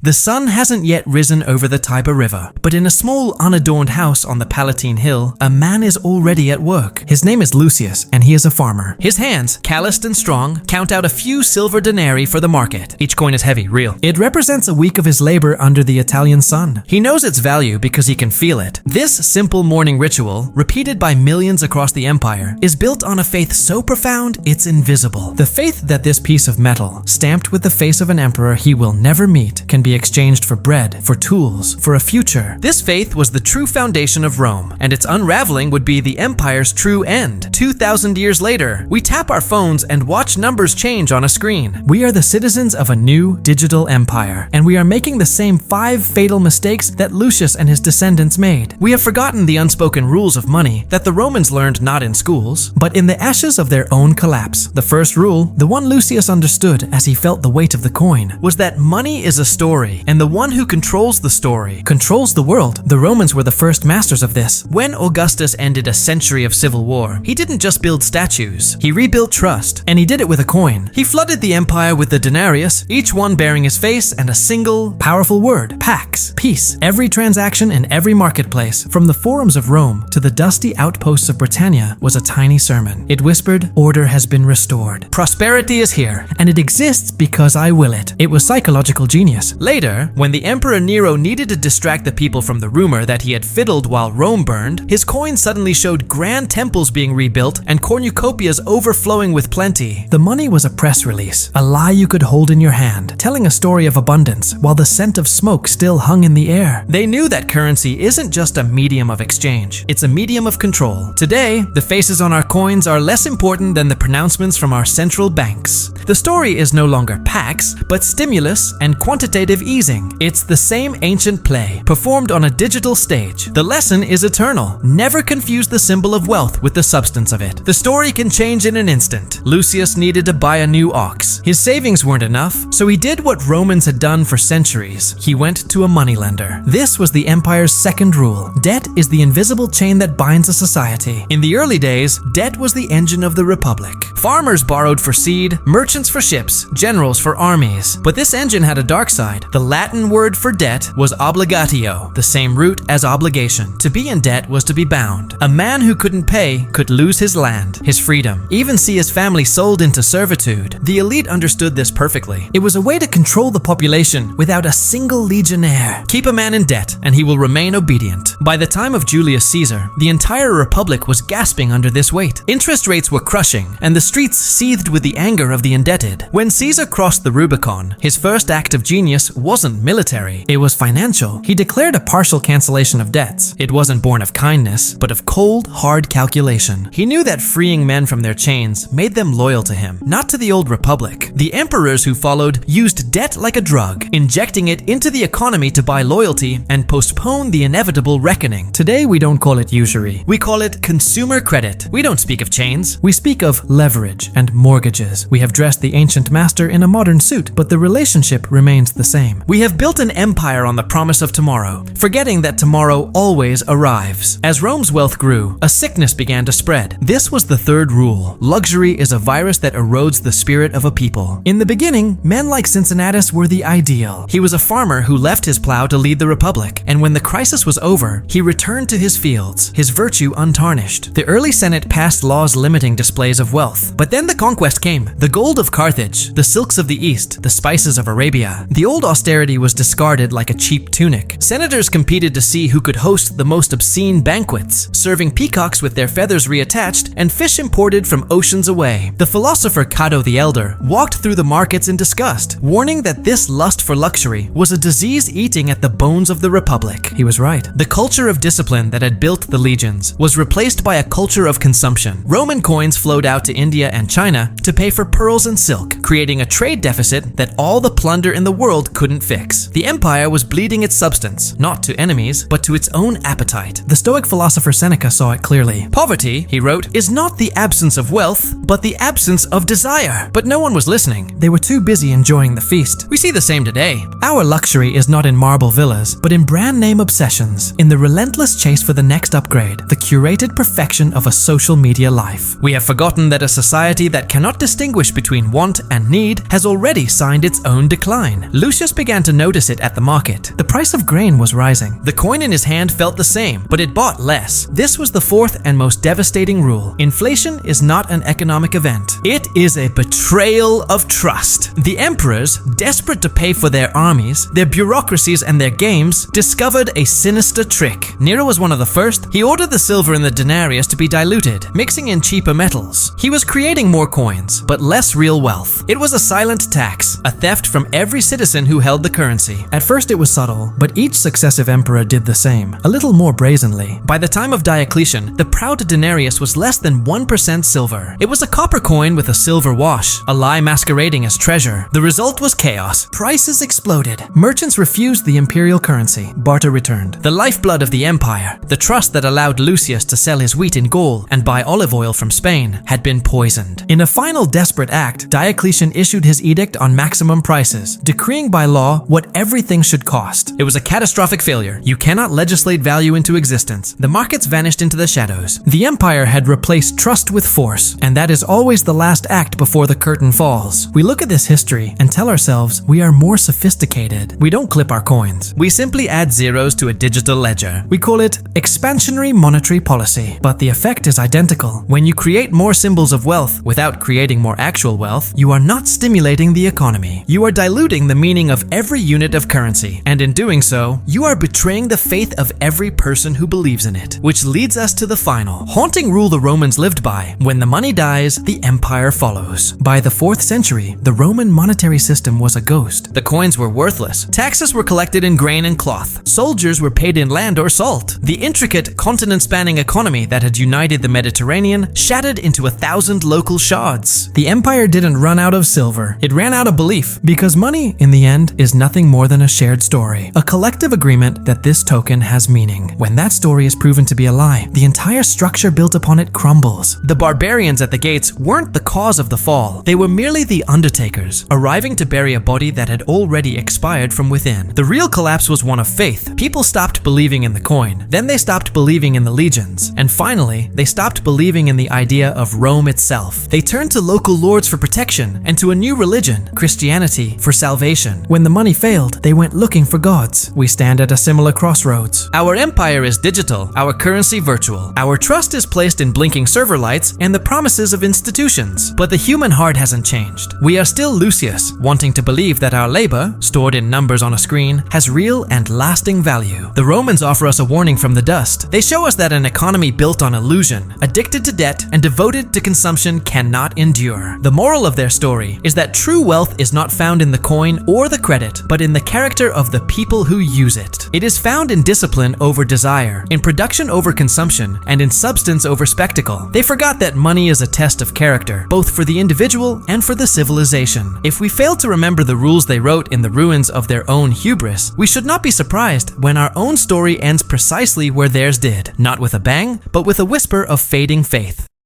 The sun hasn't yet risen over the Tiber River, but in a small unadorned house on the Palatine Hill, a man is already at work. His name is Lucius, and he is a farmer. His hands, calloused and strong, count out a few silver denarii for the market. Each coin is heavy, real. It represents a week of his labor under the Italian sun. He knows its value because he can feel it. This simple morning ritual, repeated by millions across the empire, is built on a faith so profound it's invisible. The faith that this piece of metal, stamped with the face of an emperor he will never meet, can be exchanged for bread, for tools, for a future. This faith was the true foundation of Rome, and its unraveling would be the empire's true end. 2,000 years later, we tap our phones and watch numbers change on a screen. We are the citizens of a new digital empire, and we are making the same 5 fatal mistakes that Lucius and his descendants made. We have forgotten the unspoken rules of money that the Romans learned not in schools, but in the ashes of their own collapse. The first rule, the one Lucius understood as he felt the weight of the coin, was that money is a story, and the one who controls the story controls the world. The Romans were the first masters of this. When Augustus ended a century of civil war, he didn't just build statues, he rebuilt trust, and he did it with a coin. He flooded the empire with the denarius, each one bearing his face and a single, powerful word, pax, peace. Every transaction in every marketplace, from the forums of Rome to the dusty outposts of Britannia, was a tiny sermon. It whispered, order has been restored. Prosperity is here, and it exists because I will it. It was psychological genius. Later, when the Emperor Nero needed to distract the people from the rumor that he had fiddled while Rome burned, his coin suddenly showed grand temples being rebuilt and cornucopias overflowing with plenty. The money was a press release, a lie you could hold in your hand, telling a story of abundance while the scent of smoke still hung in the air. They knew that currency isn't just a medium of exchange, it's a medium of control. Today, the faces on our coins are less important than the pronouncements from our central banks. The story is no longer pax, but stimulus and quantitative easing. It's the same ancient play, performed on a digital stage. The lesson is eternal. Never confuse the symbol of wealth with the substance of it. The story can change in an instant. Lucius needed to buy a new ox. His savings weren't enough, so he did what Romans had done for centuries. He went to a moneylender. This was the empire's second rule. Debt is the invisible chain that binds a society. In the early days, debt was the engine of the republic. Farmers borrowed for seed, merchants for ships, generals for armies. But this engine had a dark side. The Latin word for debt was obligatio, the same root as obligation. To be in debt was to be bound. A man who couldn't pay could lose his land, his freedom, even see his family sold into servitude. The elite understood this perfectly. It was a way to control the population without a single legionnaire. Keep a man in debt, and he will remain obedient. By the time of Julius Caesar, the entire republic was gasping under this weight. Interest rates were crushing, and the streets seethed with the anger of the indebted. When Caesar crossed the Rubicon, his first act of genius wasn't military, it was financial. He declared a partial cancellation of debts. It wasn't born of kindness, but of cold, hard calculation. He knew that freeing men from their chains made them loyal to him, not to the old republic. The emperors who followed used debt like a drug, injecting it into the economy to buy loyalty and postpone the inevitable reckoning. Today we don't call it usury. We call it consumer credit. We don't speak of chains. We speak of leverage and mortgages. We have dressed the ancient master in a modern suit, but the relationship remains the same. We have built an empire on the promise of tomorrow, forgetting that tomorrow always arrives. As Rome's wealth grew, a sickness began to spread. This was the third rule. Luxury is a virus that erodes the spirit of a people. In the beginning, men like Cincinnatus were the ideal. He was a farmer who left his plow to lead the republic, and when the crisis was over, he returned to his fields, his virtue untarnished. The early Senate passed laws limiting displays of wealth, but then the conquest came. The gold of Carthage, the silks of the East, the spices of Arabia. The old austerity was discarded like a cheap tunic. Senators competed to see who could host the most obscene banquets, serving peacocks with their feathers reattached and fish imported from oceans away. The philosopher Cato the Elder walked through the markets in disgust, warning that this lust for luxury was a disease eating at the bones of the republic. He was right. The culture of discipline that had built the legions was replaced by a culture of consumption. Roman coins flowed out to India and China to pay for pearls and silk, creating a trade deficit that all the plunder in the world couldn't fix. The empire was bleeding its substance, not to enemies, but to its own appetite. The Stoic philosopher Seneca saw it clearly. Poverty, he wrote, is not the absence of wealth, but the absence of desire. But no one was listening. They were too busy enjoying the feast. We see the same today. Our luxury is not in marble villas, but in brand name obsessions, in the relentless chase for the next upgrade, the curated perfection of a social media life. We have forgotten that a society that cannot distinguish between want and need has already signed its own decline. Lucius began to notice it at the market. The price of grain was rising. The coin in his hand felt the same, but it bought less. This was the fourth and most devastating rule. Inflation is not an economic event. It is a betrayal of trust. The emperors, desperate to pay for their armies, their bureaucracies, and their games, discovered a sinister trick. Nero was one of the first. He ordered the silver in the denarius to be diluted, mixing in cheaper metals. He was creating more coins, but less real wealth. It was a silent tax, a theft from every citizen who held the currency. At first it was subtle, but each successive emperor did the same, a little more brazenly. By the time of Diocletian, the proud denarius was less than 1% silver. It was a copper coin with a silver wash, a lie masquerading as treasure. The result was chaos. Prices exploded. Merchants refused the imperial currency. Barter returned. The lifeblood of the empire, the trust that allowed Lucius to sell his wheat in Gaul and buy olive oil from Spain, had been poisoned. In a final desperate act, Diocletian issued his edict on maximum prices, decreeing by law what everything should cost. It was a catastrophic failure. You cannot legislate value into existence. The markets vanished into the shadows. The empire had replaced trust with force, and that is always the last act before the curtain falls. We look at this history and tell ourselves we are more sophisticated. We don't clip our coins. We simply add zeros to a digital ledger. We call it expansionary monetary policy, but the effect is identical. When you create more symbols of wealth without creating more actual wealth, you are not stimulating the economy. You are diluting the meaning of every unit of currency, and in doing so, you are betraying the faith of every person who believes in it. Which leads us to the final, haunting rule the Romans lived by: when the money dies, the empire follows. By the 4th century, the Roman monetary system was a ghost. The coins were worthless. Taxes were collected in grain and cloth. Soldiers were paid in land or salt. The intricate, continent-spanning economy that had united the Mediterranean shattered into 1,000 local shards. The empire didn't run out of silver. It ran out of belief, because money, in the end, is nothing more than a shared story, a collective agreement that this token has meaning. When that story is proven to be a lie, the entire structure built upon it crumbles. The barbarians at the gates weren't the cause of the fall. They were merely the undertakers, arriving to bury a body that had already expired from within. The real collapse was one of faith. People stopped believing in the coin. Then they stopped believing in the legions. And finally, they stopped believing in the idea of Rome itself. They turned to local lords for protection and to a new religion, Christianity, for salvation. When the money failed, they went looking for gods. We stand at a similar crossroads. Our empire is digital, our currency virtual. Our trust is placed in blinking server lights and the promises of institutions. But the human heart hasn't changed. We are still Lucius, wanting to believe that our labor, stored in numbers on a screen, has real and lasting value. The Romans offer us a warning from the dust. They show us that an economy built on illusion, addicted to debt, and devoted to consumption cannot endure. The moral of their story is that true wealth is not found in the coin or the credit, but in the character of the people who use it. It is found in discipline over desire, in production over consumption, and in substance over spectacle. They forgot that money is a test of character, both for the individual and for the civilization. If we fail to remember the rules they wrote in the ruins of their own hubris, we should not be surprised when our own story ends precisely where theirs did, not with a bang, but with a whisper of fading faith.